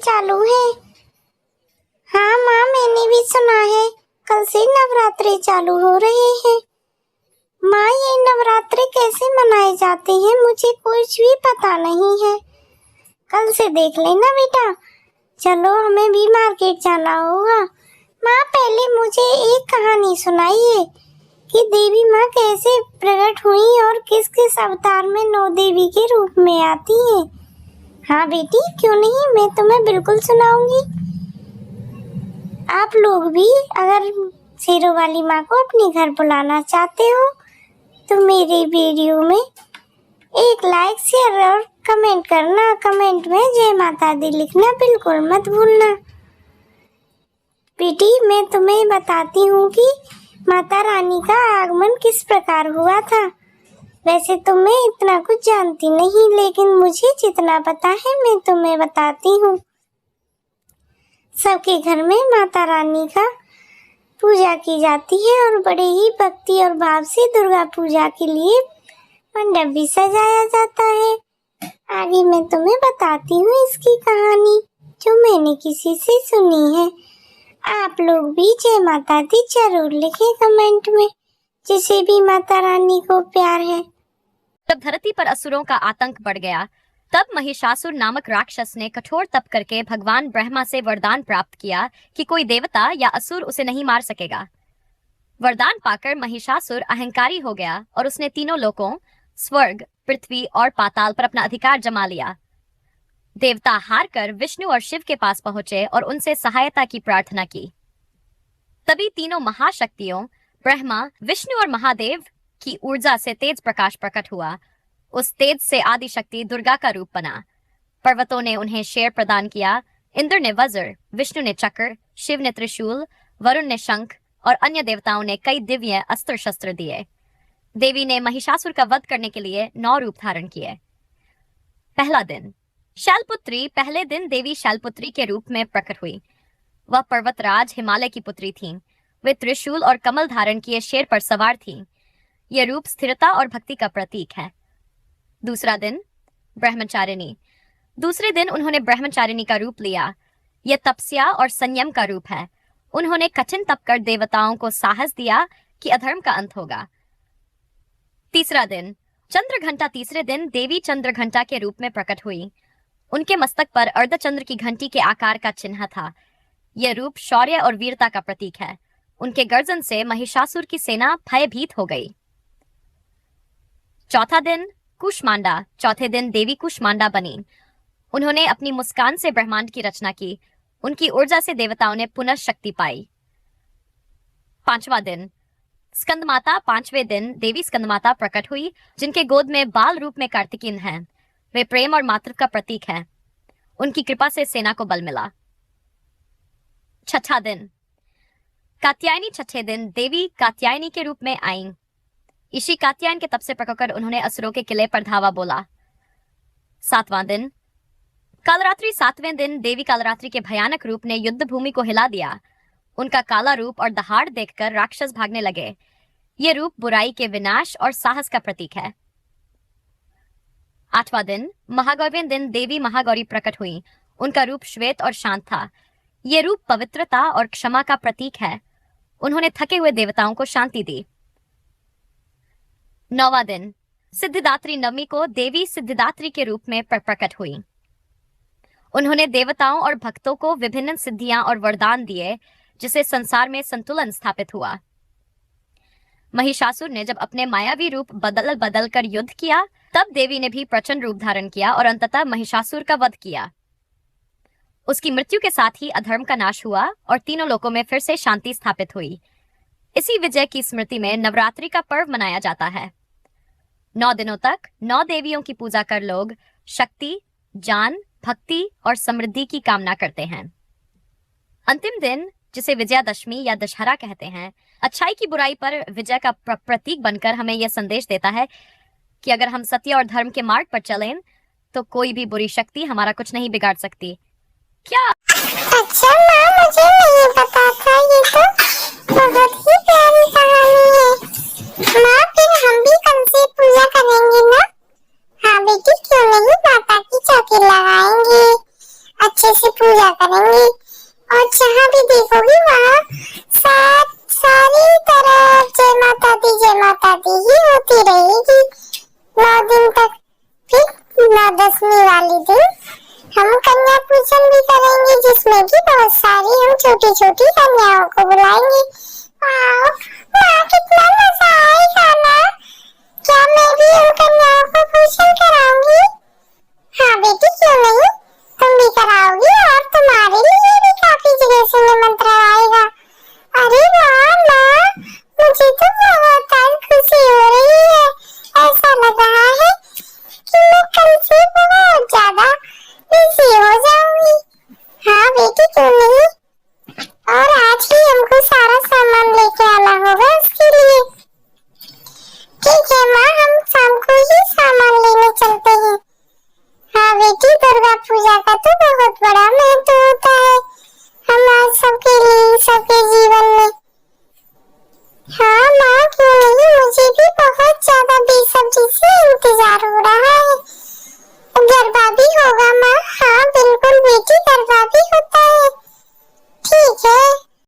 चालू है। हाँ माँ, मैंने भी सुना है कल से नवरात्रि चालू हो रहे हैं। माँ, ये नवरात्रि कैसे मनाए जाते हैं मुझे कुछ भी पता नहीं है। कल से देख लेना बेटा। चलो, हमें भी मार्केट जाना होगा। माँ, पहले मुझे एक कहानी सुनाइए कि देवी माँ कैसे प्रकट हुई और किस किस अवतार में नौ देवी के रूप में आती हैं। हाँ बेटी, क्यों नहीं, मैं तुम्हें बिल्कुल सुनाऊंगी। आप लोग भी अगर शेरों वाली माँ को अपने घर बुलाना चाहते हो तो मेरे वीडियो में एक लाइक, शेयर और कमेंट करना। कमेंट में जय माता दी लिखना बिल्कुल मत भूलना। बेटी, मैं तुम्हें बताती हूँ कि माता रानी का आगमन किस प्रकार हुआ था। वैसे तो मैं इतना कुछ जानती नहीं, लेकिन मुझे जितना पता है मैं तुम्हें बताती हूँ। सबके घर में माता रानी का पूजा की जाती है और बड़े ही भक्ति और भाव से दुर्गा पूजा के लिए मंडप भी सजाया जाता है। आगे मैं तुम्हें बताती हूँ इसकी कहानी जो मैंने किसी से सुनी है। आप लोग भी जय माता दी जरूर लिखें कमेंट में, जिसे भी माता रानी को प्यार है। जब धरती पर असुरों का आतंक बढ़ गया, तब महिषासुर नामक राक्षस ने कठोर तप करके भगवान ब्रह्मा से वरदान प्राप्त किया कि कोई देवता या असुर उसे नहीं मार सकेगा। वरदान पाकर महिषासुर अहंकारी हो गया और उसने तीनों लोकों स्वर्ग, पृथ्वी और पाताल पर अपना अधिकार जमा लिया। देवता हार कर विष्णु और शिव के पास पहुंचे और उनसे सहायता की प्रार्थना की। तभी तीनों महाशक्तियों ब्रह्मा, विष्णु और महादेव की ऊर्जा से तेज प्रकाश प्रकट हुआ। उस तेज से आदि शक्ति दुर्गा का रूप बना। पर्वतों ने उन्हें शेर प्रदान किया, इंद्र ने वज्र, विष्णु ने चक्र, शिव ने त्रिशूल, वरुण ने शंख और अन्य देवताओं ने कई दिव्य अस्त्र शस्त्र दिए। देवी ने महिषासुर का वध करने के लिए 9 रूप धारण किए। पहला दिन, शैलपुत्री। पहले दिन देवी शैलपुत्री के रूप में प्रकट हुई। वह पर्वतराज हिमालय की पुत्री थीं। वे त्रिशूल और कमल धारण किए शेर पर सवार थीं। यह रूप स्थिरता और भक्ति का प्रतीक है। दूसरा दिन, ब्रह्मचारिणी। दूसरे दिन उन्होंने ब्रह्मचारिणी का रूप लिया। यह तपस्या और संयम का रूप है। उन्होंने कठिन तप कर देवताओं को साहस दिया कि अधर्म का अंत होगा। तीसरा दिन, चंद्रघंटा। तीसरे दिन देवी चंद्रघंटा के रूप में प्रकट हुई। उनके मस्तक पर अर्धचंद्र की घंटी के आकार का चिन्ह था। यह रूप शौर्य और वीरता का प्रतीक है। उनके गर्जन से महिषासुर की सेना भयभीत हो गई। चौथा दिन, कुष्मांडा। चौथे दिन देवी कुष्मांडा बनी। उन्होंने अपनी मुस्कान से ब्रह्मांड की रचना की। उनकी ऊर्जा से देवताओं ने पुनः शक्ति पाई। पांचवा दिन, स्कंदमाता। पांचवें दिन देवी स्कंदमाता प्रकट हुई, जिनके गोद में बाल रूप में कार्तिकीन हैं। वे प्रेम और मातृत्व का प्रतीक हैं। उनकी कृपा से सेना को बल मिला। छठा दिन, कात्यायनी। छठे दिन देवी कात्यायनी के रूप में आईं। ऋषि कात्यायन के तप से प्रकट कर उन्होंने असुरों के किले पर धावा बोला। सातवां दिन, कालरात्रि। सातवें दिन देवी कालरात्रि के भयानक रूप ने युद्ध भूमि को हिला दिया। उनका काला रूप और दहाड़ देखकर राक्षस भागने लगे। यह रूप बुराई के विनाश और साहस का प्रतीक है। आठवां दिन, महागौरीवें दिन देवी महागौरी प्रकट हुई। उनका रूप श्वेत और शांत था। यह रूप पवित्रता और क्षमा का प्रतीक है। उन्होंने थके हुए देवताओं को शांति दी। नौवां दिन, सिद्धिदात्री। नवमी को देवी सिद्धिदात्री के रूप में प्रकट हुई। उन्होंने देवताओं और भक्तों को विभिन्न सिद्धियां और वरदान दिए, जिससे संसार में संतुलन स्थापित हुआ। महिषासुर ने जब अपने मायावी रूप बदल बदल कर युद्ध किया, तब देवी ने भी प्रचंड रूप धारण किया और अंततः महिषासुर का वध किया। उसकी मृत्यु के साथ ही अधर्म का नाश हुआ और तीनों लोकों में फिर से शांति स्थापित हुई। इसी विजय की स्मृति में नवरात्रि का पर्व मनाया जाता है। 9 दिनों तक 9 देवियों की पूजा कर लोग शक्ति, ज्ञान, भक्ति और समृद्धि की कामना करते हैं। अंतिम दिन, जिसे विजयादशमी या दशहरा कहते हैं, अच्छाई की बुराई पर विजय का प्रतीक बनकर हमें यह संदेश देता है कि अगर हम सत्य और धर्म के मार्ग पर चलें तो कोई भी बुरी शक्ति हमारा कुछ नहीं बिगाड़ सकती। क्या? अच्छा माँ, मुझे नहीं पता था। ये तो बहुत ही प्यारी कहानी है। माँ, फिर हम भी कल से पूजा करेंगे ना? हाँ बेटी, क्यों नहीं, माता की चौकी लगाएंगे। अच्छे से पूजा करेंगे और जहाँ भी देखोगी वहाँ सारी तरफ जय माता दी ही होती रहेगी 9 दिन तक। फिर 9-10वीं वाली दिन हम कन्या पूजन भी करेंगे, जिसमें कि बहुत सारी हम छोटी छोटी कन्याओं को बुलाएंगे। वाह